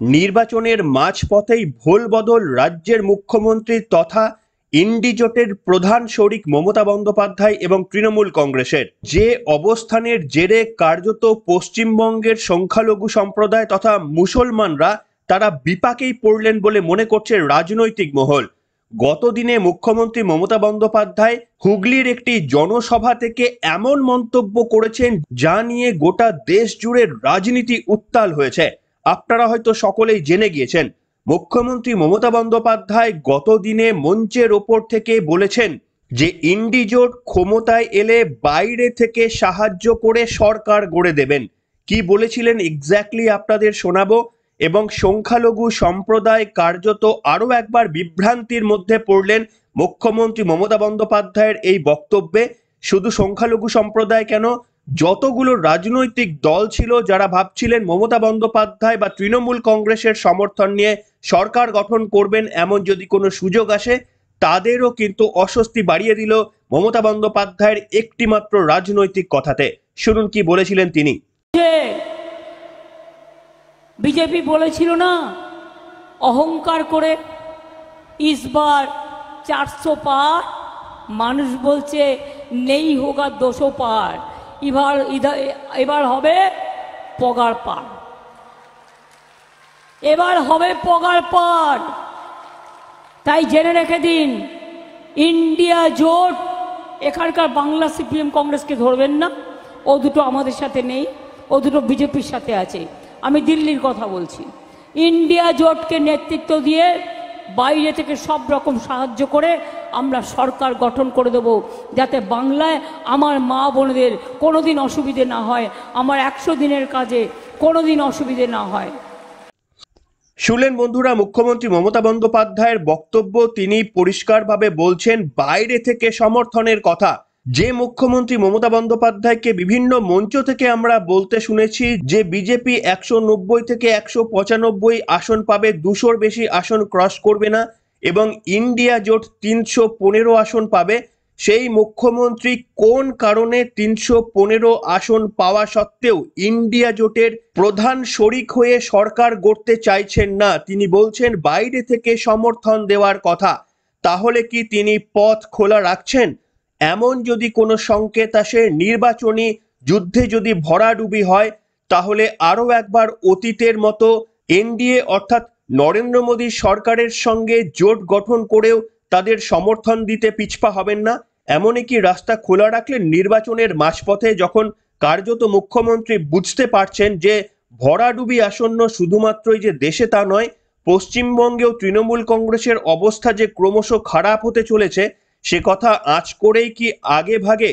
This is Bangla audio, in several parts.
নির্বাচনের মাঝপথেই ভোলবদল রাজ্যের মুখ্যমন্ত্রী তথা ইন্ডি জোটের প্রধান শরিক মমতা বন্দ্যোপাধ্যায় এবং তৃণমূল কংগ্রেসের যে অবস্থানের জেরে কার্যত পশ্চিমবঙ্গের সংখ্যালঘু সম্প্রদায় তথা মুসলমানরা তারা বিপাকেই পড়লেন বলে মনে করছে রাজনৈতিক মহল। গতদিনে মুখ্যমন্ত্রী মমতা বন্দ্যোপাধ্যায় হুগলির একটি জনসভা থেকে এমন মন্তব্য করেছেন যা নিয়ে গোটা দেশ জুড়ে রাজনীতি উত্তাল হয়েছে। আপনারা হয়তো সকলেই জেনে গিয়েছেন, মুখ্যমন্ত্রী মমতা বন্দ্যোপাধ্যায় গতদিনে মঞ্চের ওপর থেকে বলেছেন যে ইন্ডি জোট ক্ষমতায় এলে বাইরে থেকে সাহায্য করে সরকার গড়ে দেবেন। কি বলেছিলেন এক্স্যাক্টলি আপনাদের শোনাবো, এবং সংখ্যালঘু সম্প্রদায় কার্যত আরো একবার বিভ্রান্তির মধ্যে পড়লেন মুখ্যমন্ত্রী মমতা বন্দ্যোপাধ্যায়ের এই বক্তব্যে। শুধু সংখ্যালঘু সম্প্রদায় কেন, যতগুলো রাজনৈতিক দল ছিল যারা ভাবছিলেন মমতা বন্দ্যোপাধ্যায় বা তৃণমূল কংগ্রেসের সমর্থন নিয়ে সরকার গঠন করবেন এমন যদি কোনো সুযোগ আসে, তাদেরও কিন্তু অস্বস্তি বাড়িয়ে দিল মমতা বন্দ্যোপাধ্যায়ের একটিমাত্র রাজনৈতিক কথাতে। শুনুন কি বলেছিলেন তিনি। বিজেপি বলেছিল না অহংকার করে ইসবার 400 পার, মানুষ বলছে নেই হোগা 200 পার, এবার হবে পগার পার, এবার হবে পগার পার। তাই জেনে রেখে দিন, ইন্ডিয়া জোট এখানকার বাংলা সিপিএম কংগ্রেসকে ধরবেন না, ও দুটো আমাদের সাথে নেই, ও দুটো বিজেপির সাথে আছে। আমি দিল্লির কথা বলছি। ইন্ডিয়া জোটকে নেতৃত্ব দিয়ে বাইরে থেকে সব রকম সাহায্য করে আমরা সরকার গঠন করে দেব, যাতে বাংলায় আমার মা বোনদের কোনোদিন অসুবিধে না হয়, আমার 100 দিনের কাজে কোনোদিন অসুবিধে না হয়। শুনলেন বন্ধুরা মুখ্যমন্ত্রী মমতা বন্দ্যোপাধ্যায়ের বক্তব্য। তিনি পরিষ্কারভাবে বলছেন বাইরে থেকে সমর্থনের কথা। যে মুখ্যমন্ত্রী মমতা বন্দ্যোপাধ্যায়কে বিভিন্ন মঞ্চ থেকে আমরা বলতে শুনেছি যে বিজেপি 190 থেকে 195 আসন পাবে, 200-র বেশি আসন ক্রস করবে না, এবং ইন্ডিয়া জোট 315 আসন পাবে, সেই মুখ্যমন্ত্রী কোন কারণে 315 আসন পাওয়া সত্ত্বেও ইন্ডিয়া জোটের প্রধান শরিক হয়ে সরকার গড়তে চাইছেন না? তিনি বলছেন বাইরে থেকে সমর্থন দেওয়ার কথা। তাহলে কি তিনি পথ খোলা রাখছেন? এমন যদি কোনো সংকেত আসে, নির্বাচনী যুদ্ধে যদি ভরাডুবি হয়, তাহলে আরো একবার অতীতের মতো এনডিএ অর্থাৎ নরেন্দ্র মোদী সরকারের সঙ্গে জোট গঠন করেও তাদের সমর্থন দিতে পিছপা হবেন না? এমনই কি রাস্তা খোলা রাখলেন নির্বাচনের মাঝপথে, যখন কার্যত মুখ্যমন্ত্রী বুঝতে পারছেন যে ভরাডুবি আসন্ন? শুধুমাত্রই যে দেশে তা নয়, পশ্চিমবঙ্গেও তৃণমূল কংগ্রেসের অবস্থা যে ক্রমশ খারাপ হতে চলেছে, সে কথা আঁচ করেই কি আগে ভাগে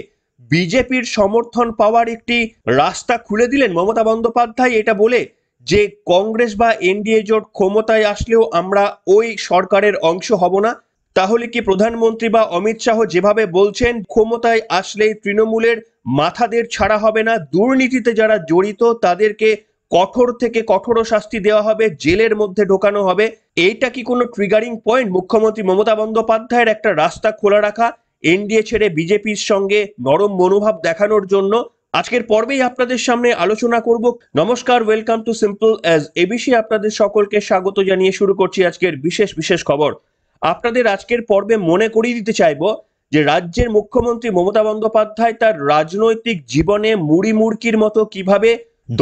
বিজেপির সমর্থন পাওয়ার একটি রাস্তা খুলে দিলেন মমতা বন্দ্যোপাধ্যায়, এটা বলে যে কংগ্রেস বা এনডিএ জোট ক্ষমতায় আসলেও আমরা ওই সরকারের অংশ হব না? তাহলে কি প্রধানমন্ত্রী বা অমিত শাহ যেভাবে বলছেন ক্ষমতায় আসলেই তৃণমূলের মাথাদের ছাড়া হবে না, দুর্নীতিতে যারা জড়িত তাদেরকে কঠোর থেকে কঠোর শাস্তি দেওয়া হবে, জেলের মধ্যে ঢোকানো হবে? এইটা কি কোনো ট্রিগারিং পয়েন্ট মুখ্যমন্ত্রী মমতা বন্দ্যোপাধ্যায়ের একটা রাস্তা খোলা রাখা এনডিএ ছেড়ে বিজেপির সঙ্গে নরম মনোভাব দেখানোর জন্য? আজকের পর্বেই আপনাদের সামনে আলোচনা করব। নমস্কার, welcome to simple as ABC. আপনাদের সকলকে স্বাগত জানিয়ে শুরু করছি আজকের বিশেষ খবর। আপনাদের আজকের পর্বে মনে করিয়ে দিতে চাইব যে রাজ্যের মুখ্যমন্ত্রী মমতা বন্দ্যোপাধ্যায় তার রাজনৈতিক জীবনে মুড়ি মুড়কির মতো কিভাবে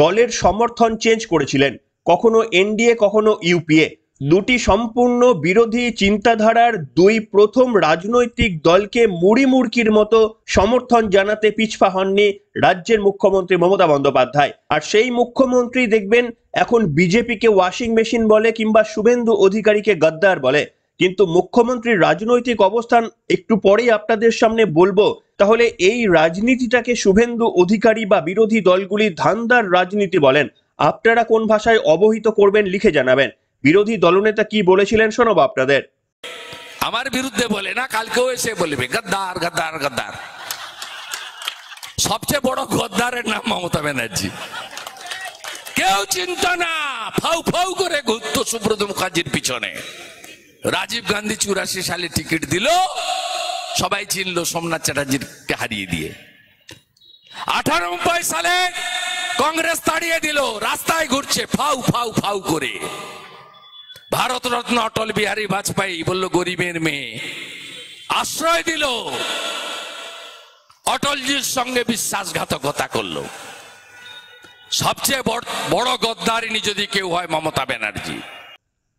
দলের সমর্থন চেঞ্জ করেছিলেন, কখনো এনডিএ কখনো ইউপিএ। দুটি সম্পূর্ণ বিরোধী চিন্তাধারার দুই প্রথম রাজনৈতিক দলকে মুড়ি মুড়কির মতো সমর্থন জানাতে পিছপা হননি রাজ্যের মুখ্যমন্ত্রী মমতা বন্দ্যোপাধ্যায়। আর সেই মুখ্যমন্ত্রী দেখবেন এখন বিজেপিকে ওয়াশিং মেশিন বলে কিংবা শুভেন্দু অধিকারীকে গদ্দার বলে। কিন্তু মুখ্যমন্ত্রীর রাজনৈতিক অবস্থান একটু পরেই আপনাদের সামনে বলবো। তাহলে এই রাজনীতিটাকে শুভেন্দু অধিকারী বা বিরোধী দলগুলি ধান্দার রাজনীতি বলেন। আপনারা কোন ভাষায় অবহিত করবেন লিখে জানাবেন। বিরোধী দলনেতা কি বলেছিলেন শোনাবো আপনাদের। আমার বিরুদ্ধে বলে না, কালকেও এসে বলবে গদ্দার গদ্দার গদ্দার। সবচেয়ে বড় গদ্দারের নাম মমতা ব্যানার্জি। কেউ চিন্তা না, ফাউ ফাউ করে ঘুরত সুব্রত মুখার্জির পিছনে। রাজীব গান্ধী 84 সালে টিকিট দিল, সবাই চিনল সোমনাথ চ্যাটার্জিকে হারিয়ে দিয়ে। 98 সালে কংগ্রেস তাড়িয়ে দিল, রাস্তায় ঘুরছে ফাউ ফাউ ফাউ করে। ভারতরত্ন অটল বিহারী বাজপেয়ী বলল গরিবের মেয়ে, আশ্রয় দিল, অটলজির সঙ্গে বিশ্বাসঘাতকতা করলো। সবচেয়ে বড় গদ্দারিনী যদি কেউ হয় মমতা ব্যানার্জি।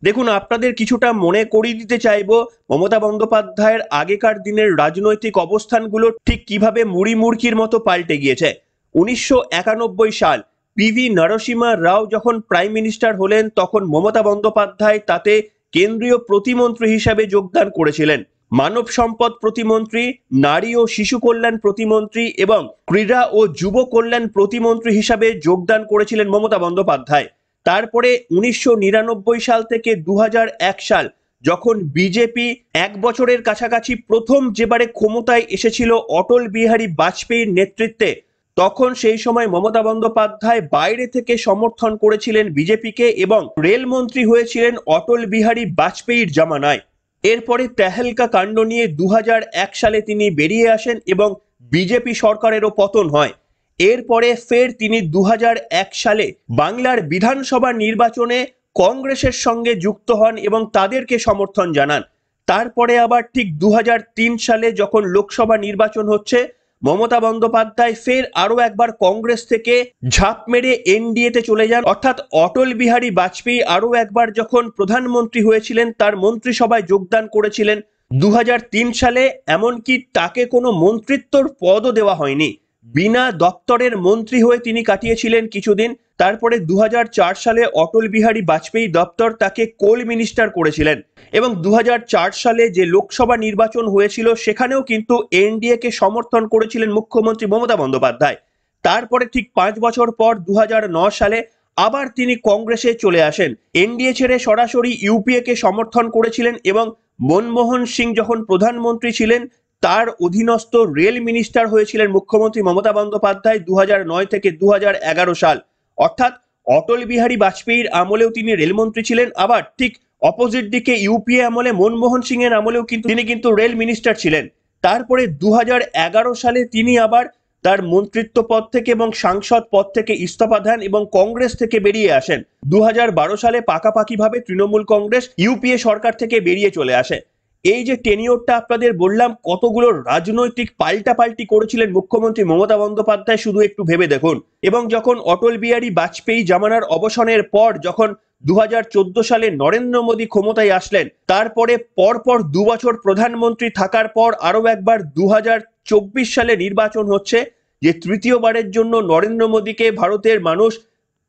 দেখুন, আপনাদের কিছুটা মনে করিয়ে দিতে চাইবো মমতা বন্দ্যোপাধ্যায়ের আগেকার দিনের রাজনৈতিক অবস্থানগুলো ঠিক কিভাবে মুড়ি মুড়কির মতো পাল্টে গিয়েছে। 1991 সাল পিভি নরসিমহা রাও যখন প্রাইম মিনিস্টার হলেন, তখন মমতা বন্দ্যোপাধ্যায় তাতে কেন্দ্রীয় প্রতিমন্ত্রী হিসাবে যোগদান করেছিলেন। মানব সম্পদ প্রতিমন্ত্রী, নারী ও শিশু কল্যাণ প্রতিমন্ত্রী এবং ক্রীড়া ও যুব কল্যাণ প্রতিমন্ত্রী হিসাবে যোগদান করেছিলেন মমতা বন্দ্যোপাধ্যায়। তারপরে 1999 সাল থেকে 2001 সাল যখন বিজেপি 1 বছরের কাছাকাছি প্রথম যেবারে ক্ষমতায় এসেছিল অটল বিহারী বাজপেয়ীর নেতৃত্বে, তখন সেই সময় মমতা বন্দ্যোপাধ্যায় বাইরে থেকে সমর্থন করেছিলেন বিজেপিকে এবং রেলমন্ত্রী হয়েছিলেন অটল বিহারী বাজপেয়ীর জামানায়। এরপরে তেহেলকা কাণ্ড নিয়ে 2001 সালে তিনি বেরিয়ে আসেন এবং বিজেপি সরকারেরও পতন হয়। এরপরে ফের তিনি 2001 সালে বাংলার বিধানসভা নির্বাচনে কংগ্রেসের সঙ্গে যুক্ত হন এবং তাদেরকে সমর্থন জানান। তারপরে আবার ঠিক 2003 সালে যখন লোকসভা নির্বাচন হচ্ছে, মমতা বন্দ্যোপাধ্যায় ফের আরো একবার কংগ্রেস থেকে ঝাঁপ মেরে এনডিএতে চলে যান। অর্থাৎ অটল বিহারী বাজপেয়ী আরো একবার যখন প্রধানমন্ত্রী হয়েছিলেন, তার মন্ত্রিসভায় যোগদান করেছিলেন 2003 সালে। এমনকি তাকে কোনো মন্ত্রিত্বর পদও দেওয়া হয়নি, বিনা দপ্তরের মন্ত্রী হয়ে তিনি কাটিয়েছিলেন কিছুদিন। তারপরে 2004 সালে অটল বিহারী বাজপেয়ী দপ্তর তাকে কোল মিনিস্টার করেছিলেন এবং 2004 সালে যে লোকসভা নির্বাচন হয়েছিল সেখানেও কিন্তু এনডিএ কে সমর্থন করেছিলেন মুখ্যমন্ত্রী মমতা বন্দ্যোপাধ্যায়। তারপরে ঠিক 5 বছর পর 2009 সালে আবার তিনি কংগ্রেসে চলে আসেন। এনডিএ ছেড়ে সরাসরি ইউপিএ কে সমর্থন করেছিলেন এবং মনমোহন সিং যখন প্রধানমন্ত্রী ছিলেন তার অধীনস্থ রেল মিনিস্টার হয়েছিলেন মুখ্যমন্ত্রী মমতা বন্দ্যোপাধ্যায় 2009 থেকে 2011 সাল। অর্থাৎ অটল বিহারী বাজপেয়ীর আমলেও তিনি রেলমন্ত্রী ছিলেন, আবার ঠিক অপোজিট দিকে ইউপিএ আমলে মনমোহন সিং এর আমলেও তিনি কিন্তু রেল মিনিস্টার ছিলেন। তারপরে 2011 সালে তিনি আবার তার মন্ত্রিত্ব পদ থেকে এবং সাংসদ পদ থেকে ইস্তফা দেন এবং কংগ্রেস থেকে বেরিয়ে আসেন। 2012 সালে পাকাপাকিভাবে তৃণমূল কংগ্রেস ইউপিএ সরকার থেকে বেরিয়ে চলে আসে। এই যে টেনিওরটা আপনাদের বললাম, কতগুলো রাজনৈতিক পাল্টাপাল্টি করেছিলেন মুখ্যমন্ত্রী মমতা বন্দ্যোপাধ্যায় শুধু একটু ভেবে দেখুন। এবং যখন অটল বিহারী বাজপেয়ী জামানার অবসানের পর যখন 2014 সালে নরেন্দ্র মোদী ক্ষমতায় আসলেন, তারপরে পরপর 2 বছর প্রধানমন্ত্রী থাকার পর আরো একবার 2024 সালে নির্বাচন হচ্ছে, যে তৃতীয়বারের জন্য নরেন্দ্র মোদীকে ভারতের মানুষ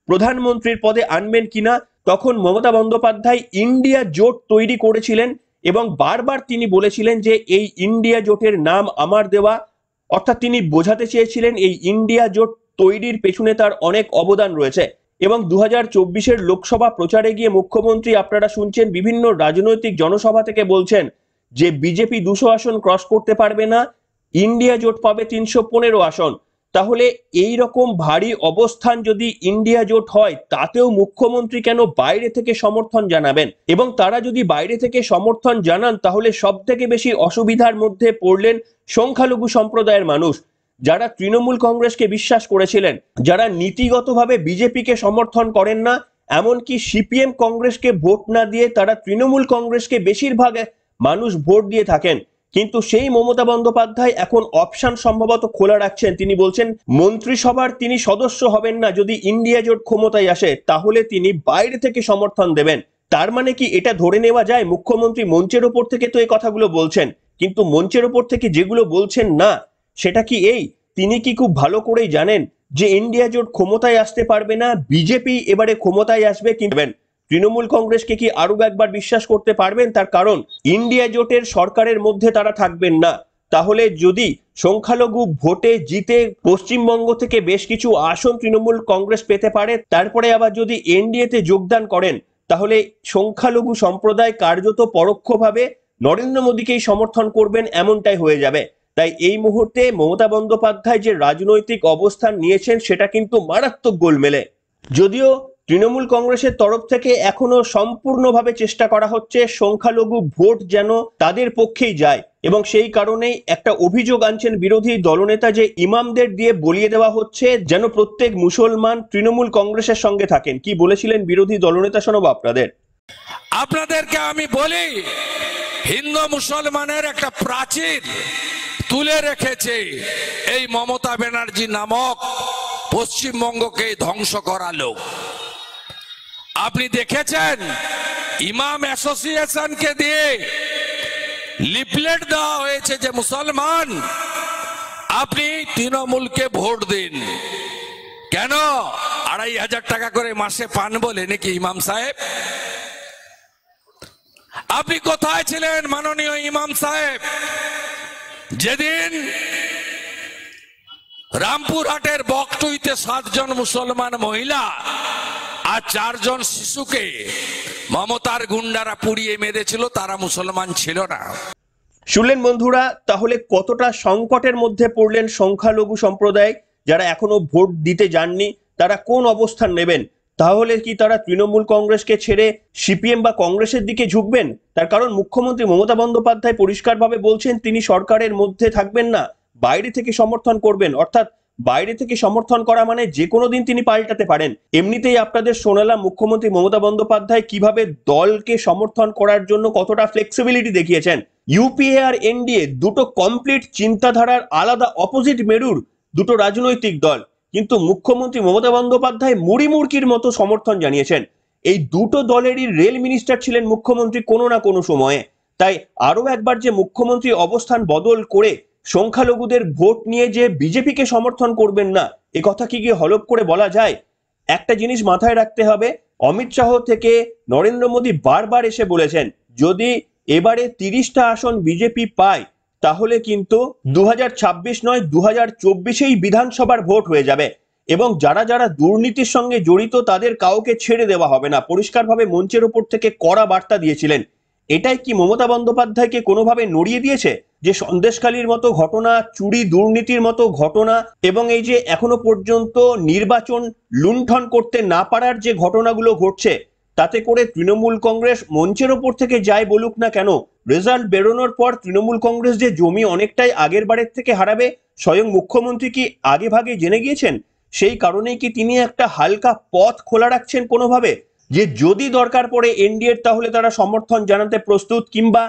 প্রধানমন্ত্রীর পদে আনবেন কিনা। তখন মমতা বন্দ্যোপাধ্যায় ইন্ডিয়া জোট তৈরি করেছিলেন এবং বারবার তিনি বলেছিলেন যে এই ইন্ডিয়া জোটের নাম আমার দেওয়া। অর্থাৎ তিনি বোঝাতে চেয়েছিলেন এই ইন্ডিয়া জোট তৈরির পেছনে তার অনেক অবদান রয়েছে। এবং 2024-এর লোকসভা প্রচারে গিয়ে মুখ্যমন্ত্রী, আপনারা শুনছেন, বিভিন্ন রাজনৈতিক জনসভা থেকে বলছেন যে বিজেপি 200 আসন ক্রস করতে পারবে না, ইন্ডিয়া জোট পাবে 315 আসন। তাহলে এই রকম ভারী অবস্থান যদি ইন্ডিয়া জোট হয়, তাতেও মুখ্যমন্ত্রী কেন বাইরে থেকে সমর্থন জানাবেন? এবং তারা যদি বাইরে থেকে সমর্থন জানান, তাহলে সব থেকে বেশি অসুবিধার মধ্যে পড়লেন সংখ্যালঘু সম্প্রদায়ের মানুষ, যারা তৃণমূল কংগ্রেসকে বিশ্বাস করেছিলেন, যারা নীতিগতভাবে বিজেপিকে সমর্থন করেন না, এমনকি সিপিএম কংগ্রেসকে ভোট না দিয়ে তারা তৃণমূল কংগ্রেসকে বেশিরভাগ মানুষ ভোট দিয়ে থাকেন। কিন্তু সেই মমতা বন্দ্যোপাধ্যায় এখন অপশন সম্ভবত খোলা রাখছেন। তিনি বলছেন মন্ত্রিসভার তিনি সদস্য হবেন না যদি ইন্ডিয়া জোট ক্ষমতায় আসে, তাহলে তিনি বাইরে থেকে সমর্থন দেবেন। তার মানে কি এটা ধরে নেওয়া যায় মুখ্যমন্ত্রী মঞ্চের ওপর থেকে তো এই কথাগুলো বলছেন, কিন্তু মঞ্চের ওপর থেকে যেগুলো বলছেন না, সেটা কি এই তিনি কি খুব ভালো করেই জানেন যে ইন্ডিয়া জোট ক্ষমতায় আসতে পারবে না, বিজেপি এবারে ক্ষমতায় আসবে? কিন্তু তৃণমূল কংগ্রেসকে কি আরো একবার বিশ্বাস করতে পারবেন? তার কারণ ইন্ডিয়া জোটের সরকারের মধ্যে তারা থাকবেন না। তাহলে যদি সংখ্যালঘু ভোটে জিতে পশ্চিমবঙ্গ থেকে বেশ কিছু আসন তৃণমূল কংগ্রেস পেতে পারে, তারপরে আবার যদি এনডিএতে যোগদান করেন, তাহলে সংখ্যালঘু সম্প্রদায় কার্যত পরোক্ষভাবে নরেন্দ্র মোদীকেই সমর্থন করবেন, এমনটাই হয়ে যাবে। তাই এই মুহূর্তে মমতা বন্দ্যোপাধ্যায় যে রাজনৈতিক অবস্থান নিয়েছেন, সেটা কিন্তু মারাত্মক গোলমেলে। যদিও তৃণমূল কংগ্রেসের তরফ থেকে এখনো সম্পূর্ণভাবে চেষ্টা করা হচ্ছে সংখ্যালঘু ভোট যেন তাদের পক্ষেই যায়, এবং সেই কারণেই একটা অভিযোগ আনছেন বিরোধী দলনেতা যে ইমামদের দিয়ে বলিয়ে দেওয়া হচ্ছে যেন প্রত্যেক মুসলমান তৃণমূল কংগ্রেসের সঙ্গে থাকেন। কি বলেছিলেন বিরোধী দলনেতা শোনাবো আপনাদেরকে আমি বলি, হিন্দু মুসলমানের একটা প্রাচীর তুলে রেখেছে এই মমতা ব্যানার্জি নামক পশ্চিমবঙ্গকে ধ্বংস করা লোক। আপনি দেখেছেন ইমাম অ্যাসোসিয়েশনকে দিয়ে লিফলেট দেওয়া হয়েছে যে মুসলমান আপনি তৃণমূলকে ভোট দিন। কেন? 2500 টাকা করে মাসে পান বলে নাকি ইমাম সাহেব? আপনি কোথায় ছিলেন মাননীয় ইমাম সাহেব যেদিন রামপুরহাটের বকটুইতে 7 জন মুসলমান মহিলা আর 4 জন শিশুকে মমতার গুন্ডারা পুড়িয়ে মেরেছিল? তারা মুসলমান ছিল না। শুনলেন বন্ধুরা, তাহলে কতটা সংকটের মধ্যে পড়লেন সংখ্যালঘু সম্প্রদায় যারা এখনো ভোট দিতে যাননি, তারা কোন অবস্থান নেবেন? তাহলে কি তারা তৃণমূল কংগ্রেসকে ছেড়ে সিপিএম বা কংগ্রেসের দিকে ঝুঁকবেন? তার কারণ মুখ্যমন্ত্রী মমতা বন্দ্যোপাধ্যায় পরিষ্কারভাবে বলছেন তিনি সরকারের মধ্যে থাকবেন না, বাইরে থেকে সমর্থন করবেন। অর্থাৎ বাইরে থেকে সমর্থন করা মানে যে কোনো দিন তিনি পাল্টাতে পারেন। এমনিতেই আপনাদের শোনালাম মুখ্যমন্ত্রী মমতা বন্দ্যোপাধ্যায় কিভাবে দলকে সমর্থন করার জন্য কতটা ফ্লেক্সিবিলিটি দেখিয়েছেন। ইউপিএ আর এনডিএ দুটো কমপ্লিট চিন্তাধারার আলাদা অপোজিট মেরুর দুটো রাজনৈতিক দল, কিন্তু মুখ্যমন্ত্রী মমতা বন্দ্যোপাধ্যায় মুড়ি মুড়কির মতো সমর্থন জানিয়েছেন। এই দুটো দলেরই রেল মিনিস্টার ছিলেন মুখ্যমন্ত্রী কোনো না কোনো সময়ে। তাই আরো একবার যে মুখ্যমন্ত্রী অবস্থান বদল করে সংখ্যালঘুদের ভোট নিয়ে যে বিজেপিকে সমর্থন করবেন না, এ কথা কি হলফ করে বলা যায়? একটা জিনিস মাথায় রাখতে হবে, অমিত শাহ থেকে নরেন্দ্র মোদী বারবার এসে বলেছেন যদি এবারে 30টা আসন বিজেপি পায় তাহলে কিন্তু 2026 নয় 2024-এই বিধানসভার ভোট হয়ে যাবে, এবং যারা যারা দুর্নীতির সঙ্গে জড়িত তাদের কাউকে ছেড়ে দেওয়া হবে না। পরিষ্কারভাবে মঞ্চের উপর থেকে কড়া বার্তা দিয়েছিলেন। এটাই কি মমতা বন্দ্যোপাধ্যায়কে কোনোভাবে নড়িয়ে দিয়েছে যে সন্দেশখালীর মতো ঘটনা, চুরি দুর্নীতির মতো ঘটনা, এবং এই যে এখনো পর্যন্ত নির্বাচন লুণ্ঠন করতে না পারার যে ঘটনাগুলো ঘটছে, তাতে করে তৃণমূল কংগ্রেস মঞ্চের ওপর থেকে যাই বলুক না কেন, রেজাল্ট বেরোনোর পর তৃণমূল কংগ্রেস যে জমি অনেকটাই আগের বারের থেকে হারাবে স্বয়ং মুখ্যমন্ত্রী কি আগে ভাগে জেনে গিয়েছেন? সেই কারণেই কি তিনি একটা হালকা পথ খোলা রাখছেন কোনোভাবে যে যদি দরকার পড়ে এনডিএর তাহলে তারা সমর্থন জানাতে প্রস্তুত, কিংবা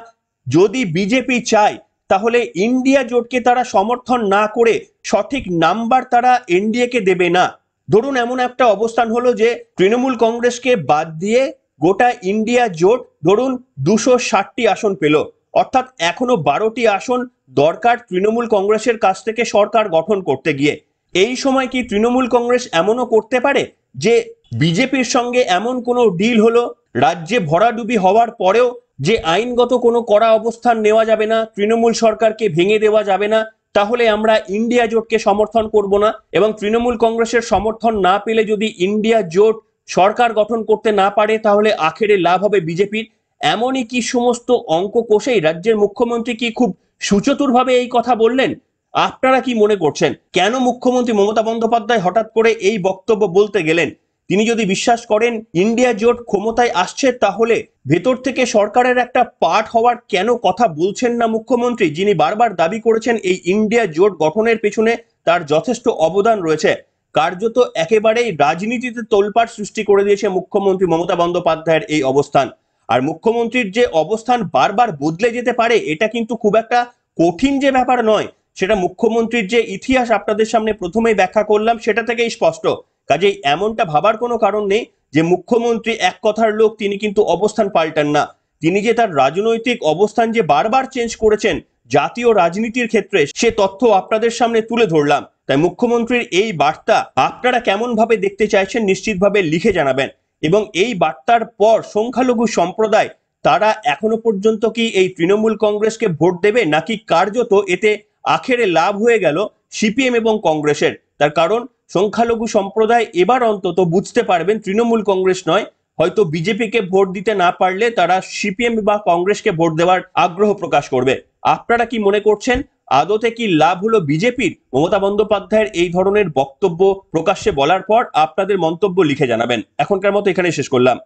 যদি বিজেপি চায় তাহলে ইন্ডিয়া জোটকে তারা সমর্থন না করে সঠিক নাম্বার তারা এনডিএ কে দেবে না। ধরুন এমন একটা অবস্থান হলো যে তৃণমূল কংগ্রেসকে বাদ দিয়ে গোটা ইন্ডিয়া জোট ধরুন 260টি আসন পেল, অর্থাৎ এখনো 12টি আসন দরকার তৃণমূল কংগ্রেসের কাছ থেকে সরকার গঠন করতে গিয়ে। এই সময় কি তৃণমূল কংগ্রেস এমনও করতে পারে যে বিজেপির সঙ্গে এমন কোনো ডিল হলো রাজ্যে ভরাডুবি হওয়ার পরেও যে আইনগত কোনো কড়া অবস্থান নেওয়া যাবে না, তৃণমূল সরকারকে ভেঙে দেওয়া যাবে না, তাহলে আমরা ইন্ডিয়া জোটকে সমর্থন করব না, এবং তৃণমূল কংগ্রেসের সমর্থন না পেলে যদি ইন্ডিয়া জোট সরকার গঠন করতে না পারে তাহলে আখেরে লাভ হবে বিজেপির। এমনই কি সমস্ত অঙ্ক কষেই রাজ্যের মুখ্যমন্ত্রী কি খুব সুচতুরভাবে এই কথা বললেন? আপনারা কি মনে করছেন কেন মুখ্যমন্ত্রী মমতা বন্দ্যোপাধ্যায় হঠাৎ করে এই বক্তব্য বলতে গেলেন? তিনি যদি বিশ্বাস করেন ইন্ডিয়া জোট ক্ষমতায় আসছে তাহলে ভেতর থেকে সরকারের একটা পার্ট হওয়ার কেন কথা বলছেন না মুখ্যমন্ত্রী, যিনি বারবার দাবি করেছেন এই ইন্ডিয়া জোট গঠনের পেছনে তার যথেষ্ট অবদান রয়েছে। কার্যত একেবারেই রাজনীতিতে তোলপাড় সৃষ্টি করে দিয়েছে মুখ্যমন্ত্রী মমতা বন্দ্যোপাধ্যায়ের এই অবস্থান। আর মুখ্যমন্ত্রীর যে অবস্থান বারবার বদলে যেতে পারে এটা কিন্তু খুব একটা কঠিন যে ব্যাপার নয়, সেটা মুখ্যমন্ত্রীর যে ইতিহাস আপনাদের সামনে প্রথমেই ব্যাখ্যা করলাম সেটা থেকেই স্পষ্ট। কাজেই এমনটা ভাবার কোনো কারণ নেই যে মুখ্যমন্ত্রী এক কথার লোক, তিনি কিন্তু অবস্থান পাল্টান না। তিনি যে তার রাজনৈতিক অবস্থান যে বারবার চেঞ্জ করেছেন জাতীয় রাজনীতির ক্ষেত্রে, সে তথ্য আপনাদের সামনে তুলে ধরলাম। তাই মুখ্যমন্ত্রীর এই বার্তা আপনারা কেমন ভাবে দেখতে চাইছেন নিশ্চিতভাবে লিখে জানাবেন। এবং এই বার্তার পর সংখ্যালঘু সম্প্রদায় তারা এখনো পর্যন্ত কি এই তৃণমূল কংগ্রেসকে ভোট দেবে, নাকি কার্যত এতে আখেরে লাভ হয়ে গেল সিপিএম এবং কংগ্রেসের? তার কারণ সংখ্যালঘু সম্প্রদায় এবার অন্তত বুঝতে পারবেন তৃণমূল কংগ্রেস নয়, হয়তো বিজেপিকে ভোট দিতে না পারলে তারা সিপিএম বা কংগ্রেসকে ভোট দেওয়ার আগ্রহ প্রকাশ করবে। আপনারা কি মনে করছেন? আদতে কি লাভ হলো বিজেপির? মমতা বন্দ্যোপাধ্যায়ের এই ধরনের বক্তব্য প্রকাশ্যে বলার পর আপনাদের মন্তব্য লিখে জানাবেন। এখনকার মতো এখানে শেষ করলাম।